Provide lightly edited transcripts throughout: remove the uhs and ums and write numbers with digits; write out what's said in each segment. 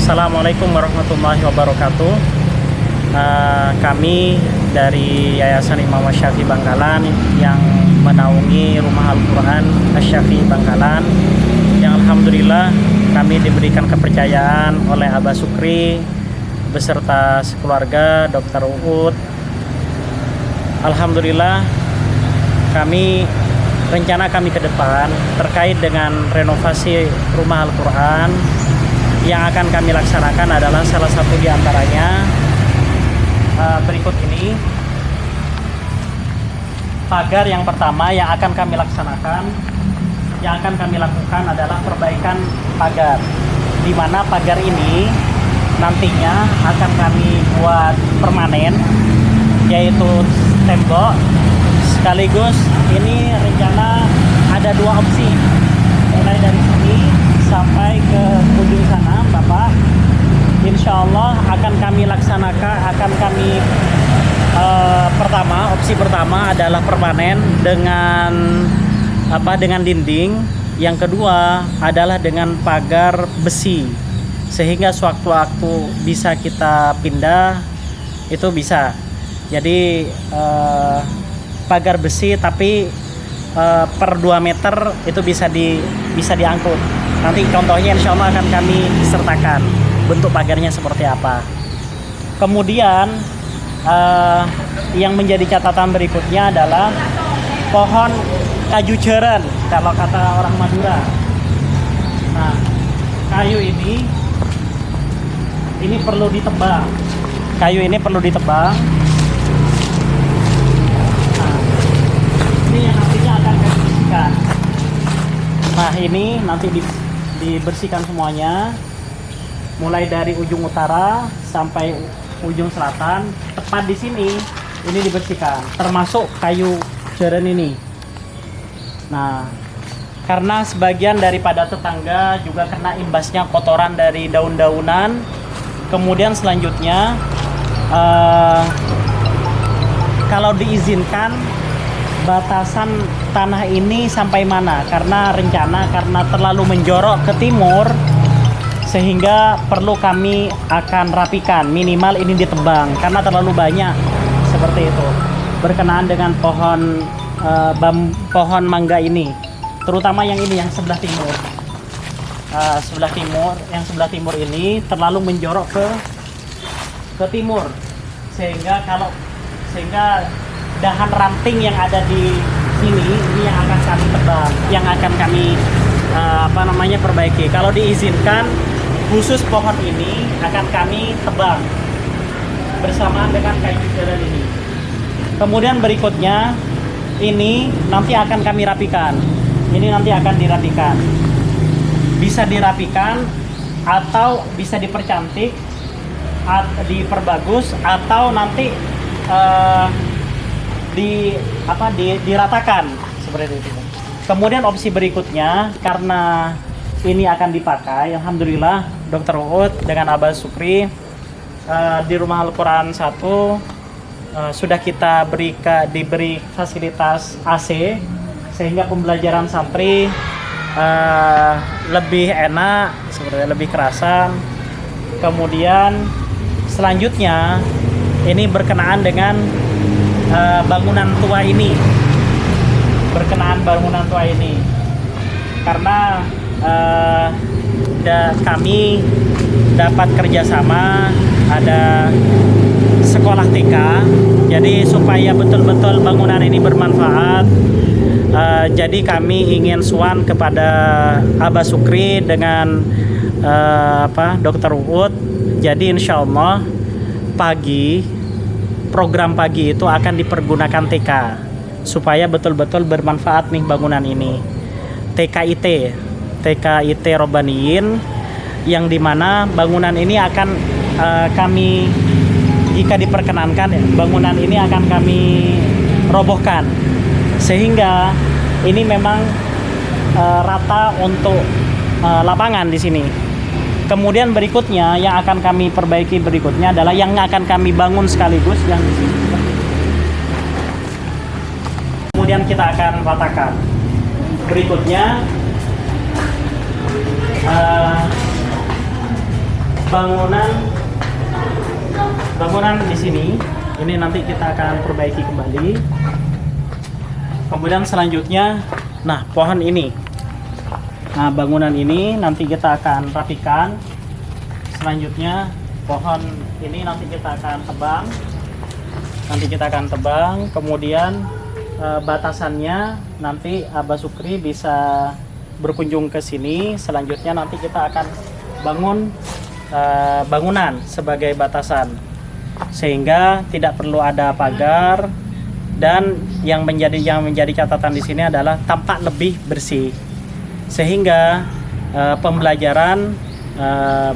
Assalamualaikum warahmatullahi wabarakatuh. Kami dari Yayasan Imam Asy-Syafi'i Bangkalan yang menaungi Rumah Al-Quran Asy-Syafi'i Bangkalan, yang alhamdulillah kami diberikan kepercayaan oleh Abah Sukri beserta sekeluarga Dr. Uut. Alhamdulillah rencana kami ke depan terkait dengan renovasi Rumah Al-Quran yang akan kami laksanakan adalah salah satu di antaranya berikut ini. Pagar yang pertama yang akan kami laksanakan, yang akan kami lakukan adalah perbaikan pagar, di mana pagar ini nantinya akan kami buat permanen, yaitu tembok. Sekaligus ini rencana ada dua opsi, mulai dari sini sampai ke ujung sana, Bapak. Insya Allah akan kami laksanakan, opsi pertama adalah permanen dengan dinding. Yang kedua adalah dengan pagar besi, sehingga sewaktu-waktu bisa kita pindah, itu bisa. Jadi pagar besi tapi per 2 meter itu bisa diangkut. Nanti contohnya insya Allah akan kami sertakan bentuk pagarnya seperti apa. Kemudian yang menjadi catatan berikutnya adalah pohon kaju jeren kalau kata orang Madura. Nah, kayu ini perlu ditebang. Kayu ini perlu ditebang. Nah, ini yang nantinya akan kami bersihkan. Nah, ini nanti dibersihkan semuanya, mulai dari ujung utara sampai ujung selatan. Tepat di sini ini dibersihkan, termasuk kayu jeren ini. Nah, karena sebagian daripada tetangga juga kena imbasnya kotoran dari daun-daunan. Kemudian selanjutnya kalau diizinkan batasan tanah ini sampai mana, karena terlalu menjorok ke timur, sehingga perlu kami akan rapikan, minimal ini ditebang karena terlalu banyak seperti itu, berkenaan dengan pohon mangga ini, terutama yang ini yang sebelah timur. Yang sebelah timur ini terlalu menjorok ke timur, sehingga dahan ranting yang ada di sini ini yang akan kami tebang, yang akan kami perbaiki. Kalau diizinkan, khusus pohon ini akan kami tebang bersamaan dengan kayu jeren ini. Kemudian berikutnya ini nanti akan kami rapikan. Ini nanti akan dirapikan. Bisa dirapikan atau bisa dipercantik, diperbagus, atau nanti diratakan seperti itu. Kemudian opsi berikutnya, karena ini akan dipakai, alhamdulillah Dr. Uut dengan Abah Sukri di Rumah Al-Quran 1 sudah kita diberi fasilitas AC, sehingga pembelajaran santri lebih enak, sebenarnya lebih kerasan. Kemudian selanjutnya ini berkenaan dengan bangunan tua ini, karena kami dapat kerjasama, ada sekolah TK, jadi supaya betul-betul bangunan ini bermanfaat. Jadi kami ingin suan kepada Abah Sukri dengan Dr. Uut. Jadi insya Allah program pagi itu akan dipergunakan TK supaya betul-betul bermanfaat nih bangunan ini. TKIT Robbaniyin, yang dimana bangunan ini akan kami, jika diperkenankan, bangunan ini akan kami robohkan, sehingga ini memang rata untuk lapangan di sini. Kemudian berikutnya yang akan kami perbaiki berikutnya adalah yang akan kami bangun sekaligus yang di sini. Kemudian kita akan ratakan. Berikutnya bangunan di sini. Ini nanti kita akan perbaiki kembali. Kemudian selanjutnya, nah pohon ini. Nah bangunan ini nanti kita akan rapikan. Selanjutnya pohon ini nanti kita akan tebang. Kemudian batasannya nanti Abah Sukri bisa berkunjung ke sini. Selanjutnya nanti kita akan bangun bangunan sebagai batasan, sehingga tidak perlu ada pagar. Dan yang menjadi catatan di sini adalah tampak lebih bersih, sehingga pembelajaran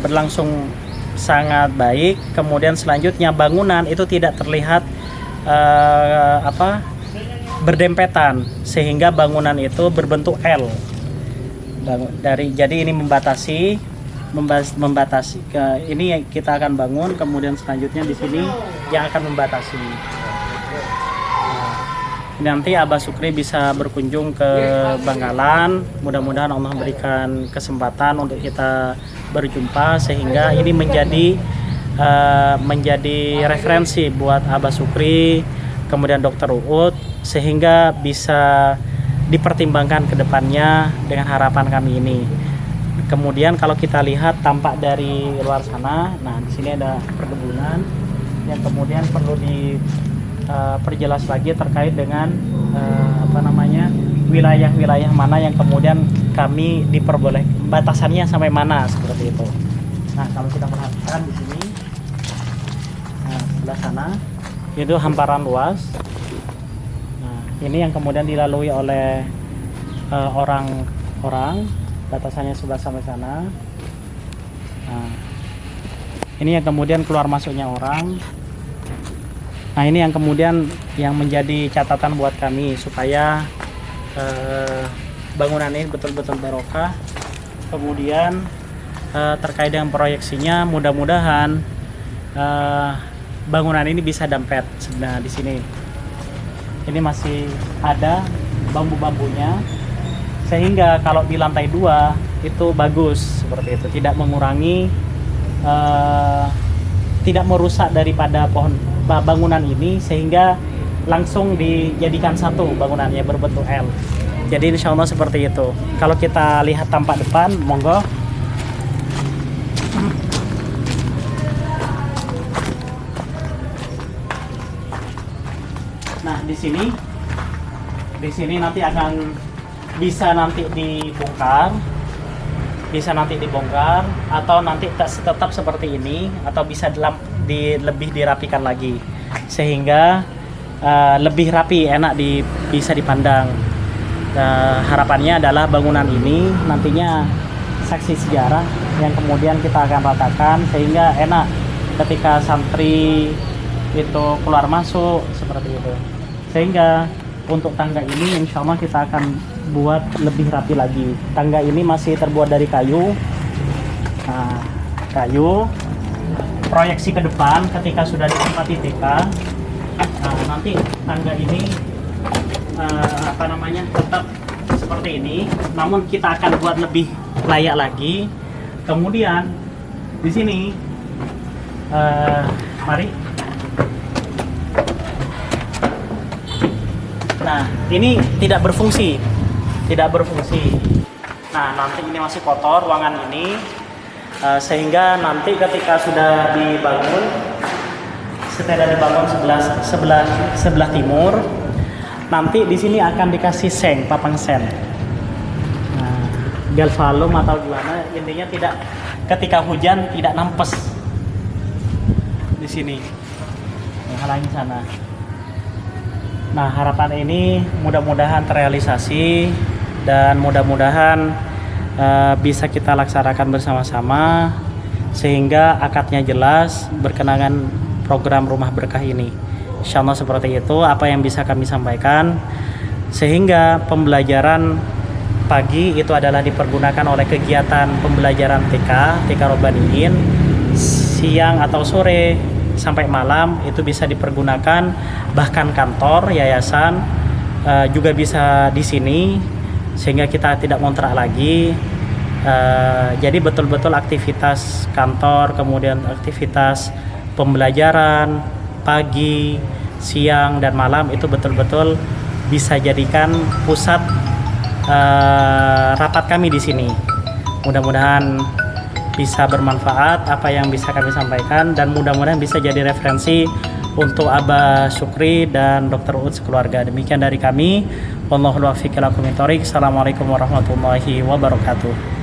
berlangsung sangat baik. Kemudian selanjutnya bangunan itu tidak terlihat berdempetan, sehingga bangunan itu berbentuk L. Jadi ini membatasi ini kita akan bangun, kemudian selanjutnya di sini yang akan membatasi. Nanti Abah Sukri bisa berkunjung ke Bangkalan. Mudah-mudahan Allah memberikan kesempatan untuk kita berjumpa, sehingga ini menjadi referensi buat Abah Sukri, kemudian Dokter Uut, sehingga bisa dipertimbangkan ke depannya dengan harapan kami ini. Kemudian kalau kita lihat tampak dari luar sana, nah di sini ada perkebunan yang kemudian perlu diperjelas lagi terkait dengan wilayah-wilayah mana yang kemudian kami diperbolehkan, batasannya sampai mana, seperti itu. Nah kalau kita perhatikan di sini, nah sebelah sana itu hamparan luas. Nah ini yang kemudian dilalui oleh orang-orang, batasannya sebelah sampai sana. Nah ini yang kemudian keluar masuknya orang. Nah ini yang kemudian yang menjadi catatan buat kami, supaya bangunan ini betul-betul barokah. Kemudian terkait dengan proyeksinya, mudah-mudahan bangunan ini bisa dampet. Nah di sini ini masih ada bambu-bambunya, sehingga kalau di lantai 2 itu bagus, seperti itu, tidak mengurangi, tidak merusak daripada bangunan ini, sehingga langsung dijadikan satu bangunannya berbentuk L. Jadi insya Allah seperti itu. Kalau kita lihat tampak depan, monggo. Nah di sini nanti akan bisa dibongkar, atau nanti tetap seperti ini, atau bisa lebih dirapikan lagi, sehingga lebih rapi, enak bisa dipandang. Harapannya adalah bangunan ini nantinya saksi sejarah yang kemudian kita akan ratakan, sehingga enak ketika santri itu keluar masuk, seperti itu. Sehingga untuk tangga ini insya Allah kita akan buat lebih rapi lagi. Tangga ini masih terbuat dari kayu. Nah, kayu. Proyeksi ke depan ketika sudah ditempati TK, nanti tangga ini tetap seperti ini, namun kita akan buat lebih layak lagi. Kemudian di sini mari. Nah ini tidak berfungsi. Nah nanti ini masih kotor ruangan ini, sehingga nanti ketika sudah dibangun, sebelah timur, nanti di sini akan dikasih papang sen. Nah, galvalum atau gimana, intinya tidak, ketika hujan tidak nampes di sini. Halangi sana. Nah harapan ini mudah-mudahan terrealisasi, dan mudah-mudahan bisa kita laksanakan bersama-sama, sehingga akadnya jelas berkenangan program Rumah Berkah ini. Insya Allah seperti itu apa yang bisa kami sampaikan, sehingga pembelajaran pagi itu adalah dipergunakan oleh kegiatan pembelajaran TK Robbaniyin. Siang atau sore sampai malam itu bisa dipergunakan, bahkan kantor yayasan juga bisa di sini, sehingga kita tidak ngontrak lagi. Jadi betul-betul aktivitas kantor, kemudian aktivitas pembelajaran pagi, siang, dan malam itu betul-betul bisa jadikan pusat rapat kami di sini. Mudah-mudahan bisa bermanfaat apa yang bisa kami sampaikan, dan mudah-mudahan bisa jadi referensi untuk Abah Syukri dan Dr. Uud sekeluarga. Demikian dari kami. Wallahul muwaffiq ila aqwamit thoriq. Assalamualaikum warahmatullahi wabarakatuh.